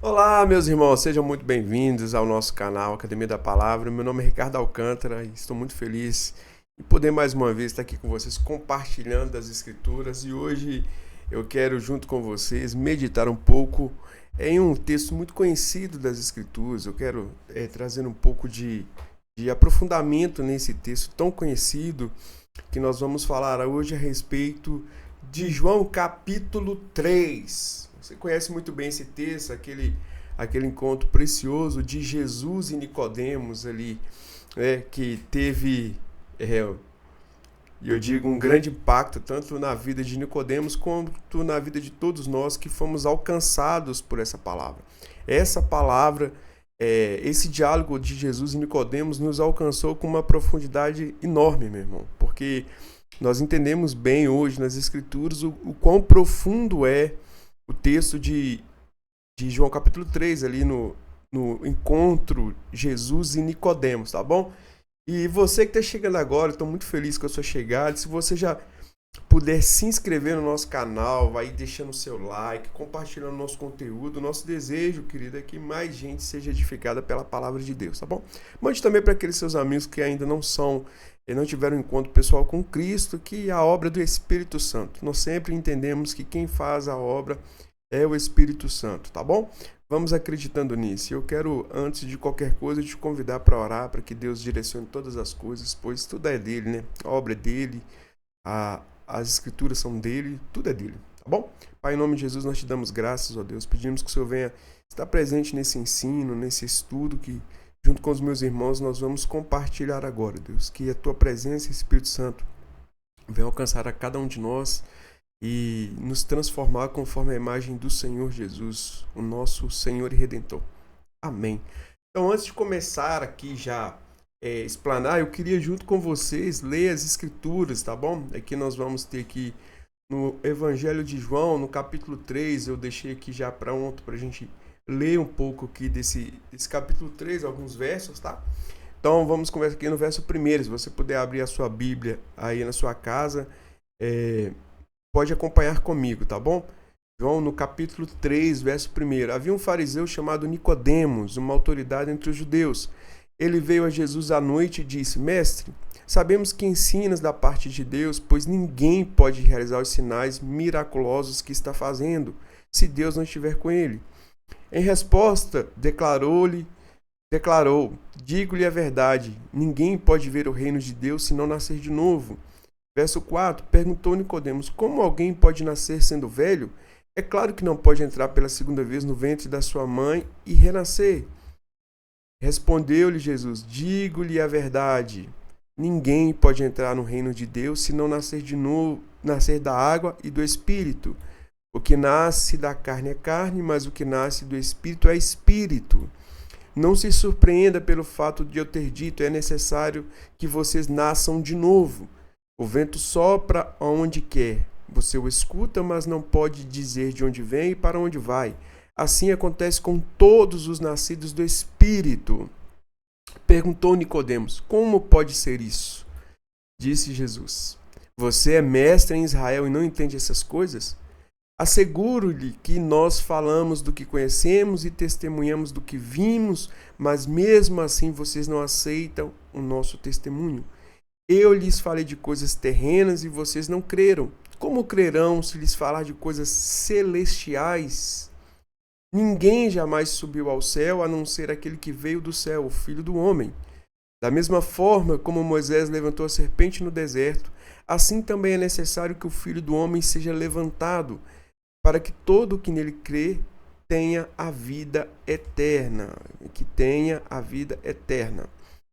Olá, meus irmãos, sejam muito bem-vindos ao nosso canal Academia da Palavra. Meu nome é Ricardo Alcântara e estou muito feliz em poder mais uma vez estar aqui com vocês compartilhando das Escrituras. E hoje eu quero, junto com vocês, meditar um pouco em um texto muito conhecido das Escrituras. Eu quero trazer um pouco de aprofundamento nesse texto tão conhecido que nós vamos falar hoje a respeito de João capítulo 3. Você conhece muito bem esse texto, aquele encontro precioso de Jesus e Nicodemos ali, que teve, eu digo, um grande impacto tanto na vida de Nicodemos quanto na vida de todos nós que fomos alcançados por essa palavra. Essa palavra, esse diálogo de Jesus e Nicodemos nos alcançou com uma profundidade enorme, meu irmão, porque nós entendemos bem hoje nas Escrituras o quão profundo é o texto de João capítulo 3, ali no encontro Jesus e Nicodemos, tá bom? E você que está chegando agora, estou muito feliz com a sua chegada. Se você já puder se inscrever no nosso canal, vai deixando o seu like, compartilhando o nosso conteúdo. Nosso desejo, querido, é que mais gente seja edificada pela palavra de Deus, tá bom? Mande também para aqueles seus amigos que ainda não tiveram um encontro pessoal com Cristo, que é a obra do Espírito Santo. Nós sempre entendemos que quem faz a obra é o Espírito Santo, tá bom? Vamos acreditando nisso. Eu quero, antes de qualquer coisa, te convidar para orar, para que Deus direcione todas as coisas, pois tudo é dele, né? A obra é dele, as escrituras são dele, tudo é dele, tá bom? Pai, em nome de Jesus, nós te damos graças, ó Deus. Pedimos que o Senhor venha estar presente nesse ensino, nesse estudo que, junto com os meus irmãos, nós vamos compartilhar agora, Deus. Que a tua presença, Espírito Santo, venha alcançar a cada um de nós e nos transformar conforme a imagem do Senhor Jesus, o nosso Senhor e Redentor. Amém. Então, antes de começar aqui já explanar, eu queria junto com vocês ler as Escrituras, tá bom? Aqui nós vamos ter aqui no Evangelho de João, no capítulo 3, eu deixei aqui já pronto para a gente ler um pouco aqui desse capítulo 3, alguns versos, tá? Então, vamos começar aqui no verso 1. Se você puder abrir a sua Bíblia aí na sua casa, pode acompanhar comigo, tá bom? João, no capítulo 3, verso 1. Havia um fariseu chamado Nicodemos, uma autoridade entre os judeus. Ele veio a Jesus à noite e disse: Mestre, sabemos que ensinas da parte de Deus, pois ninguém pode realizar os sinais miraculosos que está fazendo, se Deus não estiver com ele. Em resposta, declarou: digo-lhe a verdade, ninguém pode ver o reino de Deus se não nascer de novo. Verso 4, perguntou Nicodemos: como alguém pode nascer sendo velho? É claro que não pode entrar pela segunda vez no ventre da sua mãe e renascer. Respondeu-lhe Jesus: digo-lhe a verdade, ninguém pode entrar no reino de Deus se não nascer de novo, nascer da água e do Espírito. O que nasce da carne é carne, mas o que nasce do Espírito é Espírito. Não se surpreenda pelo fato de eu ter dito: é necessário que vocês nasçam de novo. O vento sopra aonde quer. Você o escuta, mas não pode dizer de onde vem e para onde vai. Assim acontece com todos os nascidos do Espírito. Perguntou Nicodemos: como pode ser isso? Disse Jesus: você é mestre em Israel e não entende essas coisas? Asseguro-lhe que nós falamos do que conhecemos e testemunhamos do que vimos, mas mesmo assim vocês não aceitam o nosso testemunho. Eu lhes falei de coisas terrenas e vocês não creram. Como crerão se lhes falar de coisas celestiais? Ninguém jamais subiu ao céu a não ser aquele que veio do céu, o Filho do Homem. Da mesma forma como Moisés levantou a serpente no deserto, assim também é necessário que o Filho do Homem seja levantado, para que todo o que nele crê tenha a vida eterna. Que tenha a vida eterna.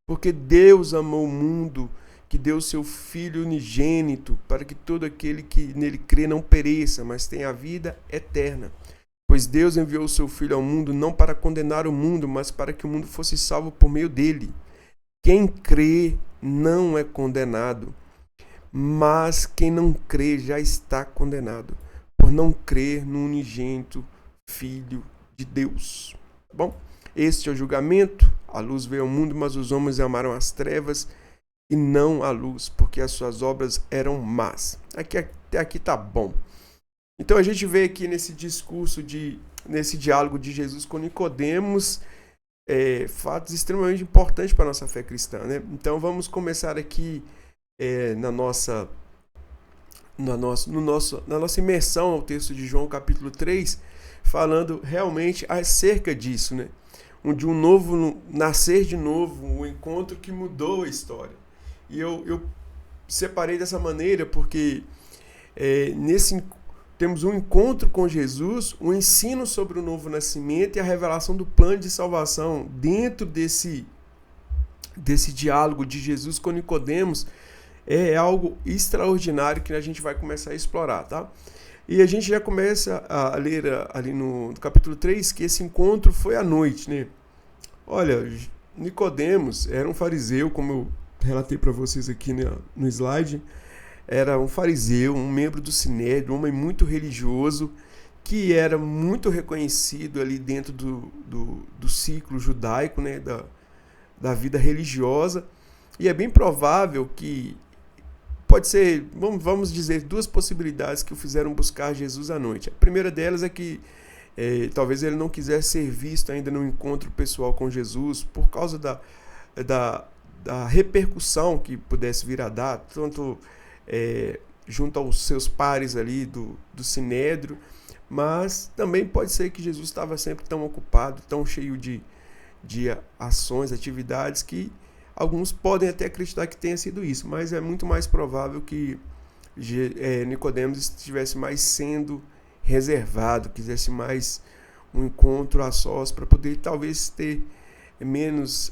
Porque Deus amou o mundo, que deu seu Filho unigênito, para que todo aquele que nele crê não pereça, mas tenha a vida eterna. Pois Deus enviou o seu Filho ao mundo não para condenar o mundo, mas para que o mundo fosse salvo por meio dele. Quem crê não é condenado, mas quem não crê já está condenado, por não crer no unigênito Filho de Deus. Tá bom? Este é o julgamento. A luz veio ao mundo, mas os homens amaram as trevas e não a luz, porque as suas obras eram más. Até aqui tá bom. Então a gente vê aqui nesse discurso de nesse diálogo de Jesus com Nicodemos, fatos extremamente importantes para a nossa fé cristã, né? Então vamos começar aqui na nossa imersão ao texto de João capítulo 3, falando realmente acerca disso, né? De um novo nascer de novo, um encontro que mudou a história. E eu separei dessa maneira porque temos um encontro com Jesus, um ensino sobre o novo nascimento e a revelação do plano de salvação dentro desse diálogo de Jesus com Nicodemos. É algo extraordinário que a gente vai começar a explorar, tá? E a gente já começa a ler ali no capítulo 3 que esse encontro foi à noite, né? Olha, Nicodemos era um fariseu, como eu relatei para vocês aqui no slide. Era um fariseu, um membro do Sinédrio, um homem muito religioso, que era muito reconhecido ali dentro do ciclo judaico, né, da vida religiosa. E é bem provável que pode ser, vamos dizer, duas possibilidades que o fizeram buscar Jesus à noite. A primeira delas é que talvez ele não quisesse ser visto ainda no encontro pessoal com Jesus por causa da repercussão que pudesse vir a dar, tanto junto aos seus pares ali do Sinédrio, mas também pode ser que Jesus estava sempre tão ocupado, tão cheio de ações, atividades, que alguns podem até acreditar que tenha sido isso, mas é muito mais provável que Nicodemos estivesse mais sendo reservado, quisesse mais um encontro a sós para poder talvez ter menos,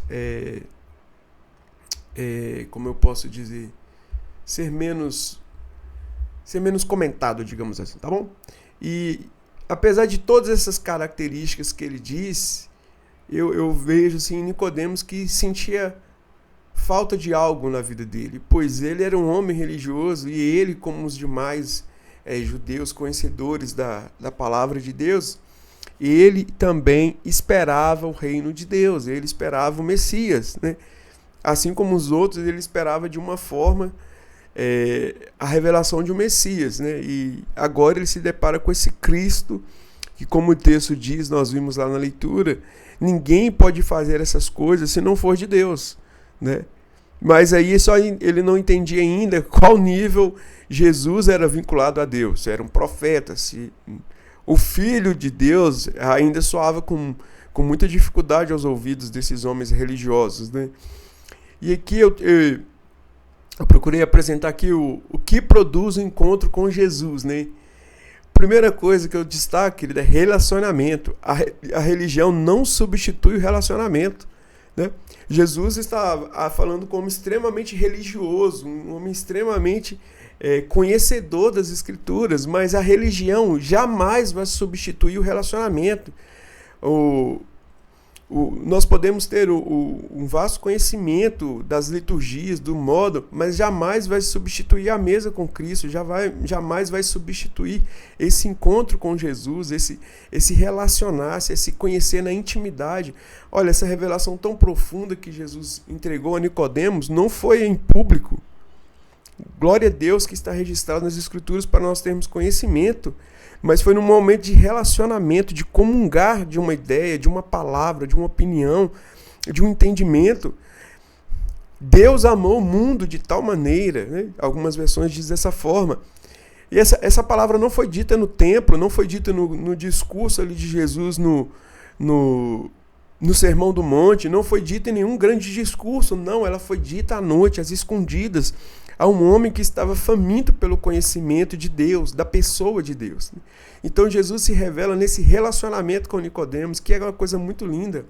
como eu posso dizer, ser menos comentado, digamos assim, tá bom? E apesar de todas essas características que ele diz, eu vejo assim, Nicodemos que sentia falta de algo na vida dele, pois ele era um homem religioso e ele, como os demais judeus conhecedores da palavra de Deus, ele também esperava o reino de Deus, ele esperava o Messias, né? Assim como os outros, ele esperava de uma forma a revelação de um Messias, né? E agora ele se depara com esse Cristo, que, como o texto diz, nós vimos lá na leitura, ninguém pode fazer essas coisas se não for de Deus, né? Mas aí ele não entendia ainda qual nível Jesus era vinculado a Deus. Era um profeta. O Filho de Deus ainda soava com muita dificuldade aos ouvidos desses homens religiosos, né? E aqui eu procurei apresentar aqui o que produz o encontro com Jesus, né? Primeira coisa que eu destaco, querido, é relacionamento. A religião não substitui o relacionamento, né? Jesus está falando como extremamente religioso, um homem extremamente conhecedor das Escrituras, mas a religião jamais vai substituir o relacionamento. Nós podemos ter um vasto conhecimento das liturgias, do modo, mas jamais vai substituir a mesa com Cristo, jamais vai substituir esse encontro com Jesus, esse relacionar-se, esse conhecer na intimidade. Olha, essa revelação tão profunda que Jesus entregou a Nicodemos não foi em público. Glória a Deus que está registrado nas Escrituras para nós termos conhecimento, mas foi num momento de relacionamento, de comungar de uma ideia, de uma palavra, de uma opinião, de um entendimento. Deus amou o mundo de tal maneira, né? Algumas versões dizem dessa forma. E essa palavra não foi dita no templo, não foi dita no discurso ali de Jesus no Sermão do Monte, não foi dita em nenhum grande discurso, não, ela foi dita à noite, às escondidas, a um homem que estava faminto pelo conhecimento de Deus, da pessoa de Deus. Então Jesus se revela nesse relacionamento com Nicodemos, que é uma coisa muito linda.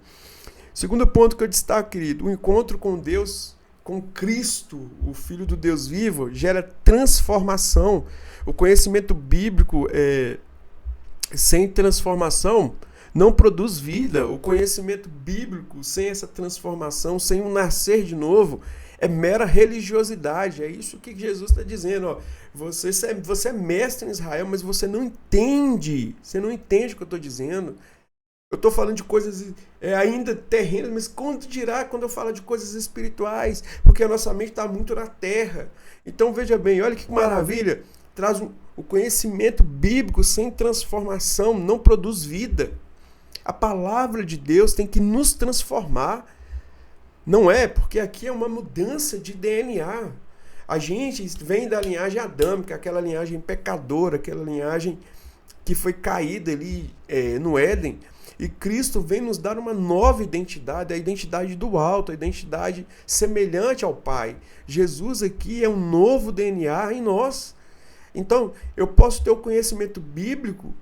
Segundo ponto que eu destaco, querido, o encontro com Deus, com Cristo, o Filho do Deus vivo, gera transformação. O conhecimento bíblico sem transformação não produz vida. O conhecimento bíblico sem essa transformação, sem um nascer de novo, é mera religiosidade. É isso que Jesus está dizendo. Ó. Você é mestre em Israel, mas você não entende. Você não entende o que eu estou dizendo. Eu estou falando de coisas ainda terrenas, mas quando dirá quando eu falo de coisas espirituais? Porque a nossa mente está muito na terra. Então veja bem, olha que maravilha. o conhecimento bíblico sem transformação não produz vida. A palavra de Deus tem que nos transformar. Não é, porque aqui é uma mudança de DNA. A gente vem da linhagem adâmica, aquela linhagem pecadora, aquela linhagem que foi caída ali no Éden. E Cristo vem nos dar uma nova identidade, a identidade do alto, a identidade semelhante ao Pai. Jesus aqui é um novo DNA em nós. Então, eu posso ter o conhecimento bíblico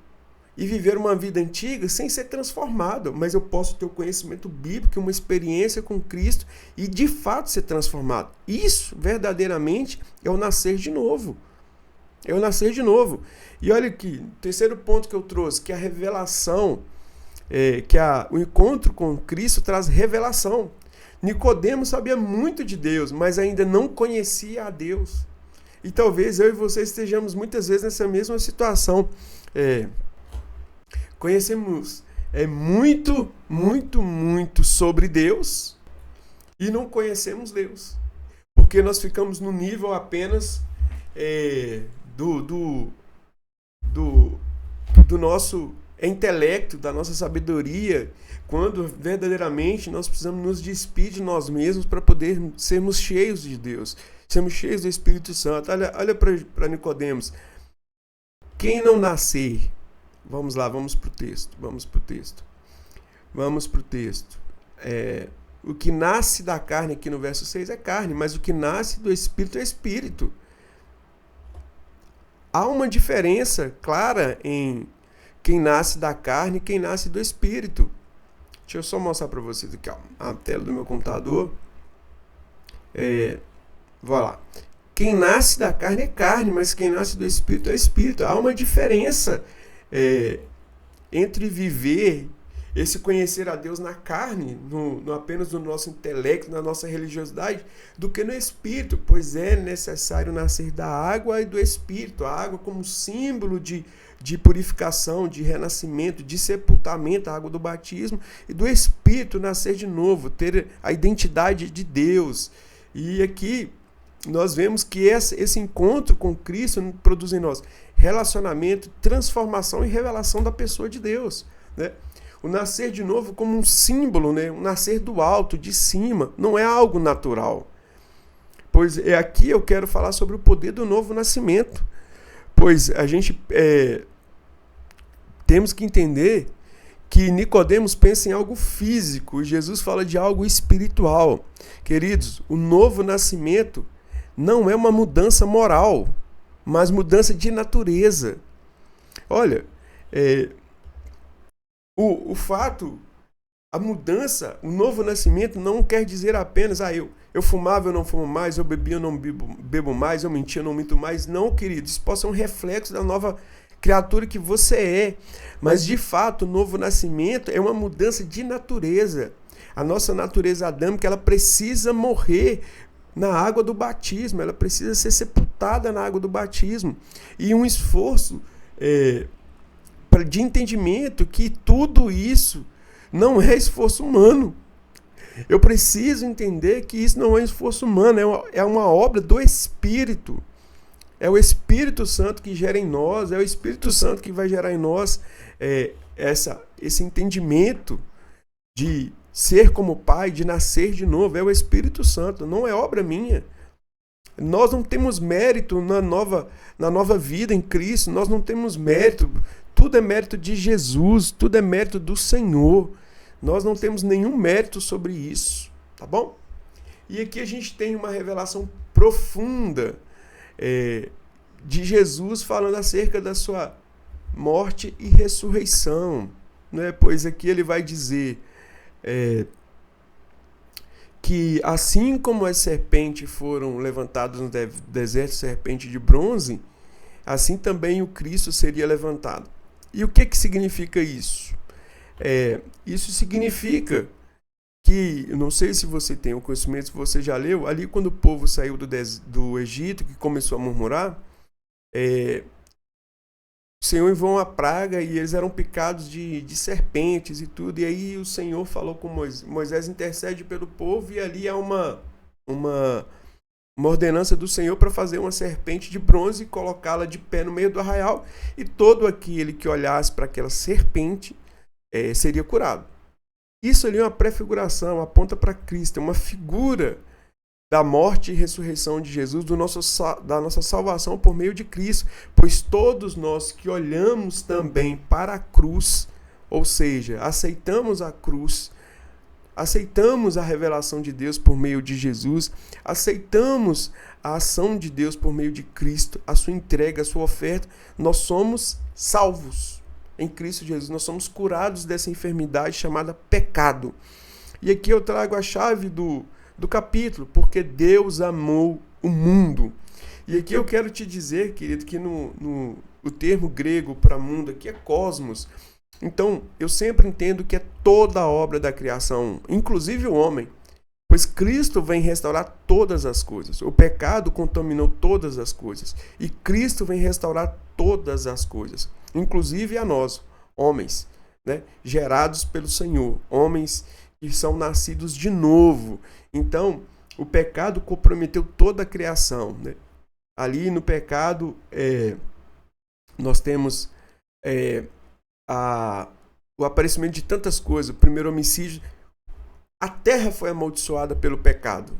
e viver uma vida antiga sem ser transformado, mas eu posso ter o conhecimento bíblico, uma experiência com Cristo e de fato ser transformado. Isso, verdadeiramente, é o nascer de novo. É o nascer de novo. E olha aqui, o terceiro ponto que eu trouxe, que é a revelação, o encontro com Cristo traz revelação. Nicodemos sabia muito de Deus, mas ainda não conhecia a Deus. E talvez eu e você estejamos muitas vezes nessa mesma situação. Conhecemos muito sobre Deus e não conhecemos Deus. Porque nós ficamos no nível apenas do nosso intelecto, da nossa sabedoria, quando verdadeiramente nós precisamos nos despir de nós mesmos para poder sermos cheios de Deus, sermos cheios do Espírito Santo. Olha para Nicodemos. Quem não nascer... Vamos lá, vamos para o texto. O que nasce da carne, aqui no verso 6, é carne, mas o que nasce do Espírito é Espírito. Há uma diferença clara em quem nasce da carne e quem nasce do Espírito. Deixa eu só mostrar para vocês aqui, a tela do meu computador. Vou lá. Quem nasce da carne é carne, mas quem nasce do Espírito é Espírito. Há uma diferença entre viver esse conhecer a Deus na carne, apenas no nosso intelecto, na nossa religiosidade, do que no Espírito, pois é necessário nascer da água e do Espírito. A água como símbolo de purificação, de renascimento, de sepultamento, a água do batismo, e do Espírito nascer de novo, ter a identidade de Deus. E aqui nós vemos que esse encontro com Cristo produz em nós relacionamento, transformação e revelação da pessoa de Deus, né? O nascer de novo como um símbolo, né? Um nascer do alto, de cima, não é algo natural. Pois aqui eu quero falar sobre o poder do novo nascimento. Pois a gente temos que entender que Nicodemos pensa em algo físico e Jesus fala de algo espiritual. Queridos, o novo nascimento não é uma mudança moral, mas mudança de natureza. Olha, a mudança, o novo nascimento não quer dizer apenas, eu fumava, eu não fumo mais, eu bebia, eu não bebo mais, eu mentia, eu não minto mais. Não, querido, isso pode ser um reflexo da nova criatura que você é. Mas, de fato, o novo nascimento é uma mudança de natureza. A nossa natureza adâmica, ela precisa morrer na água do batismo, ela precisa ser sepultada na água do batismo. E um esforço de entendimento que tudo isso não é esforço humano. Eu preciso entender que isso não é esforço humano, é uma obra do Espírito. É o Espírito Santo que gera em nós, é o Espírito Santo que vai gerar em nós esse entendimento de ser como Pai, de nascer de novo. É o Espírito Santo, não é obra minha. Nós não temos mérito na nova vida em Cristo, nós não temos mérito. Tudo é mérito de Jesus, tudo é mérito do Senhor. Nós não temos nenhum mérito sobre isso, tá bom? E aqui a gente tem uma revelação profunda de Jesus falando acerca da sua morte e ressurreição, né? Pois aqui ele vai dizer que assim como as serpentes foram levantadas no deserto, serpente de bronze, assim também o Cristo seria levantado. E o que significa isso? Isso significa que, eu não sei se você tem o conhecimento, se você já leu, ali quando o povo saiu do Egito, que começou a murmurar, o Senhor enviou uma praga e eles eram picados de serpentes e tudo. E aí o Senhor falou com Moisés. Moisés intercede pelo povo e ali há uma uma ordenança do Senhor para fazer uma serpente de bronze e colocá-la de pé no meio do arraial, e todo aquele que olhasse para aquela serpente seria curado. Isso ali é uma prefiguração, aponta para Cristo, é uma figura da morte e ressurreição de Jesus, da nossa salvação por meio de Cristo, pois todos nós que olhamos também para a cruz, ou seja, aceitamos a cruz, aceitamos a revelação de Deus por meio de Jesus, aceitamos a ação de Deus por meio de Cristo, a sua entrega, a sua oferta, nós somos salvos em Cristo Jesus, nós somos curados dessa enfermidade chamada pecado. E aqui eu trago a chave do capítulo, porque Deus amou o mundo. E aqui eu quero te dizer, querido, que o termo grego para mundo aqui é cosmos. Então, eu sempre entendo que é toda a obra da criação, inclusive o homem, pois Cristo vem restaurar todas as coisas. O pecado contaminou todas as coisas, e Cristo vem restaurar todas as coisas, inclusive a nós, homens, né, gerados pelo Senhor, homens que são nascidos de novo. Então, o pecado comprometeu toda a criação, né? Ali no pecado, nós temos o aparecimento de tantas coisas. O primeiro homicídio, a terra foi amaldiçoada pelo pecado.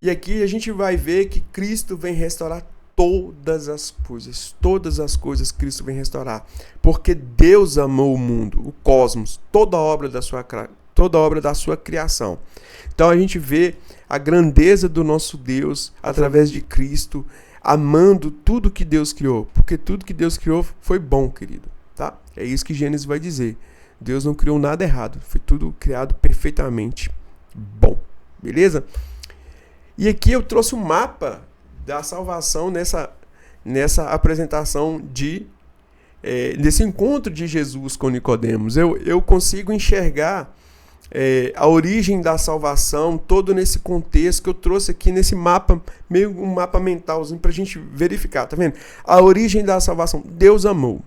E aqui a gente vai ver que Cristo vem restaurar todas as coisas Cristo vem restaurar. Porque Deus amou o mundo, o cosmos, toda a obra da sua criação. Então a gente vê a grandeza do nosso Deus através de Cristo, amando tudo que Deus criou, porque tudo que Deus criou foi bom, querido, tá? É isso que Gênesis vai dizer. Deus não criou nada errado, foi tudo criado perfeitamente bom, beleza? E aqui eu trouxe um mapa da salvação nessa apresentação desse encontro de Jesus com Nicodemos. Eu consigo enxergar a origem da salvação, todo nesse contexto que eu trouxe aqui nesse mapa, meio um mapa mentalzinho para a gente verificar, tá vendo? A origem da salvação, Deus amou.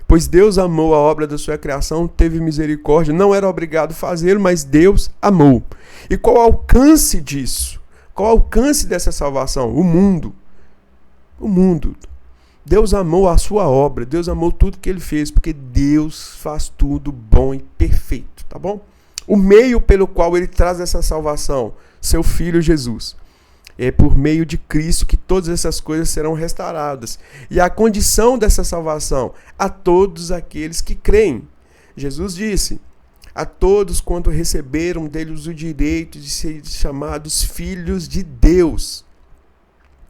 Pois Deus amou a obra da sua criação, teve misericórdia, não era obrigado a fazê-lo, mas Deus amou. E qual o alcance disso? Qual o alcance dessa salvação? O mundo. O mundo. Deus amou a sua obra, Deus amou tudo que ele fez, porque Deus faz tudo bom e perfeito, tá bom? O meio pelo qual ele traz essa salvação, seu Filho Jesus. É por meio de Cristo que todas essas coisas serão restauradas. E a condição dessa salvação, a todos aqueles que creem. Jesus disse, a todos quanto receberam deles o direito de serem chamados filhos de Deus.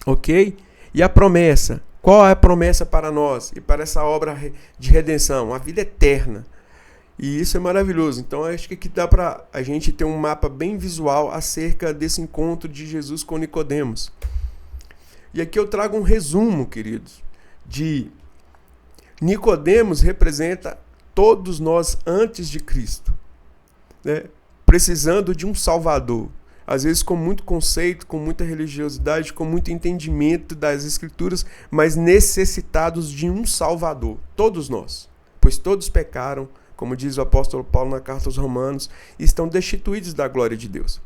Ok? E a promessa, qual é a promessa para nós e para essa obra de redenção? A vida eterna. E isso é maravilhoso. Então, acho que aqui dá para a gente ter um mapa bem visual acerca desse encontro de Jesus com Nicodemos. E aqui eu trago um resumo, queridos, de Nicodemos representa todos nós antes de Cristo, né? Precisando de um Salvador. Às vezes com muito conceito, com muita religiosidade, com muito entendimento das Escrituras, mas necessitados de um Salvador. Todos nós, pois todos pecaram, como diz o apóstolo Paulo na carta aos Romanos, estão destituídos da glória de Deus.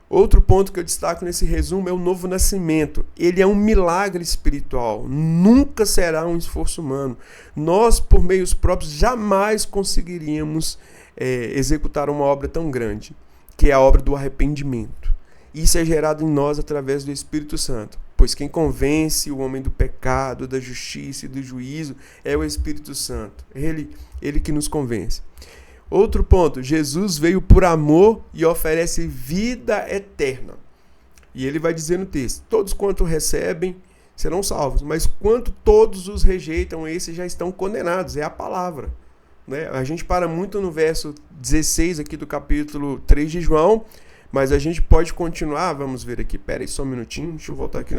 Outro ponto que eu destaco nesse resumo é o novo nascimento. Ele é um milagre espiritual, nunca será um esforço humano. Nós, por meios próprios, jamais conseguiríamos executar uma obra tão grande, que é a obra do arrependimento. Isso é gerado em nós através do Espírito Santo, pois quem convence o homem do pecado, da justiça e do juízo é o Espírito Santo. Ele que nos convence. Outro ponto, Jesus veio por amor e oferece vida eterna. E ele vai dizer no texto, todos quanto recebem serão salvos, mas quanto todos os rejeitam, esses já estão condenados, é a palavra. Né? A gente para muito no verso 16 aqui do capítulo 3 de João, mas a gente pode continuar, vamos ver aqui, pera aí só um minutinho, deixa eu voltar aqui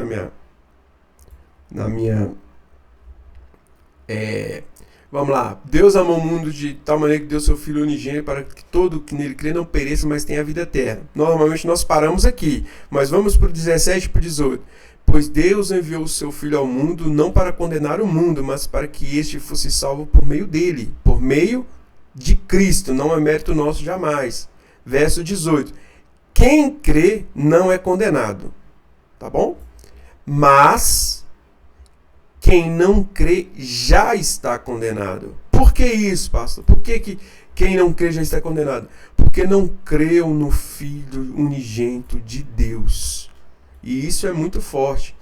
vamos lá. Deus amou o mundo de tal maneira que deu seu Filho unigênito para que todo que nele crê não pereça, mas tenha a vida eterna. Normalmente nós paramos aqui, mas vamos para o 17 e para o 18. Pois Deus enviou o seu Filho ao mundo não para condenar o mundo, mas para que este fosse salvo por meio dele, por meio de Cristo, não é mérito nosso jamais. Verso 18. Quem crê não é condenado. tá bom? Mas quem não crê já está condenado. Por que isso, pastor? Por que quem não crê já está condenado? Porque não creu no Filho unigênito de Deus. E isso é muito forte.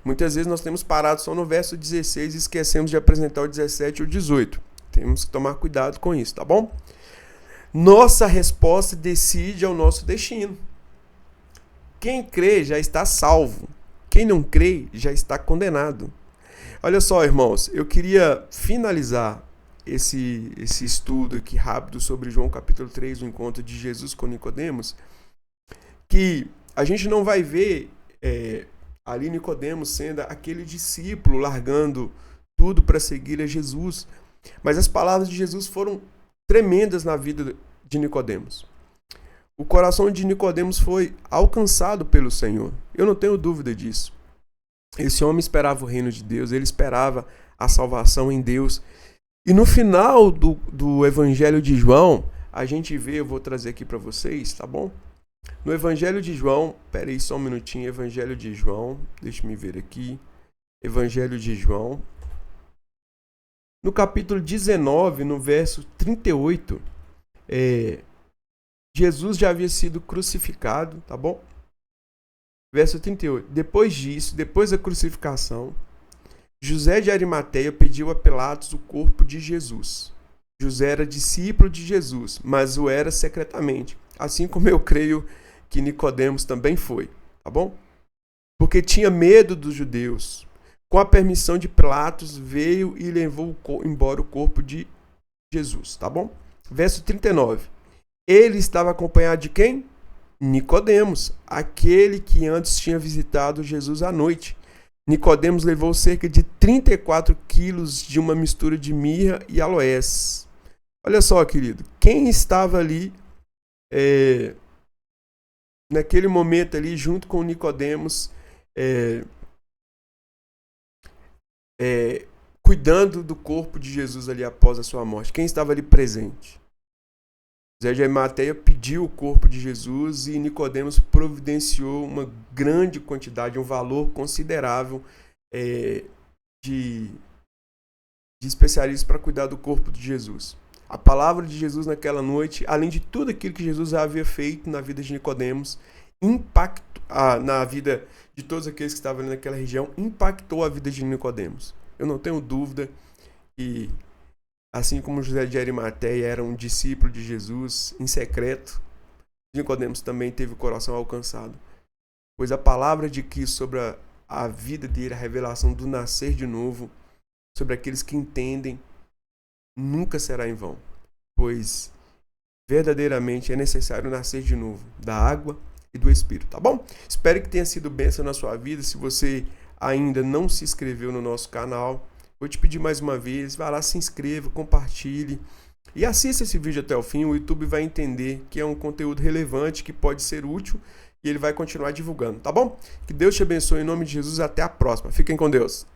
Muitas vezes nós temos parado só no verso 16 e esquecemos de apresentar o 17 e o 18. Temos que tomar cuidado com isso, tá bom? Nossa resposta decide ao nosso destino. Quem crê já está salvo. Quem não crê já está condenado. Olha só, irmãos, eu queria finalizar esse estudo aqui rápido sobre João capítulo 3, o encontro de Jesus com Nicodemos, que a gente não vai ver ali Nicodemos sendo aquele discípulo largando tudo para seguir a Jesus, mas as palavras de Jesus foram tremendas na vida de Nicodemos. O coração de Nicodemos foi alcançado pelo Senhor. Eu não tenho dúvida disso. Esse homem esperava o reino de Deus, ele esperava a salvação em Deus. E no final do Evangelho de João, a gente vê, eu vou trazer aqui para vocês, tá bom? No Evangelho de João, peraí só um minutinho, Evangelho de João, deixa eu ver aqui. Evangelho de João. No capítulo 19, no verso 38, Jesus já havia sido crucificado, tá bom? Verso 38. Depois disso, depois da crucificação, José de Arimateia pediu a Pilatos o corpo de Jesus. José era discípulo de Jesus, mas o era secretamente, assim como eu creio que Nicodemos também foi, tá bom? Porque tinha medo dos judeus. Com a permissão de Pilatos, veio e levou embora o corpo de Jesus, tá bom? Verso 39. Ele estava acompanhado de quem? Nicodemos, aquele que antes tinha visitado Jesus à noite. Nicodemos levou cerca de 34 quilos de uma mistura de mirra e aloés. Olha só, querido, quem estava ali naquele momento ali junto com Nicodemos, cuidando do corpo de Jesus ali após a sua morte? Quem estava ali presente? José de Arimateia pediu o corpo de Jesus e Nicodemos providenciou uma grande quantidade, um valor considerável de especialistas para cuidar do corpo de Jesus. A palavra de Jesus naquela noite, além de tudo aquilo que Jesus havia feito na vida de Nicodemos, na vida de todos aqueles que estavam ali naquela região, impactou a vida de Nicodemos. Eu não tenho dúvida que, assim como José de Arimateia era um discípulo de Jesus em secreto, Nicodemos também teve o coração alcançado. Pois a palavra de Cristo sobre a vida dele, a revelação do nascer de novo, sobre aqueles que entendem, nunca será em vão. Pois verdadeiramente é necessário nascer de novo, da água e do Espírito, tá bom? Espero que tenha sido bênção na sua vida. Se você ainda não se inscreveu no nosso canal, vou te pedir mais uma vez, vá lá, se inscreva, compartilhe e assista esse vídeo até o fim. O YouTube vai entender que é um conteúdo relevante, que pode ser útil, e ele vai continuar divulgando, tá bom? Que Deus te abençoe em nome de Jesus, até a próxima. Fiquem com Deus.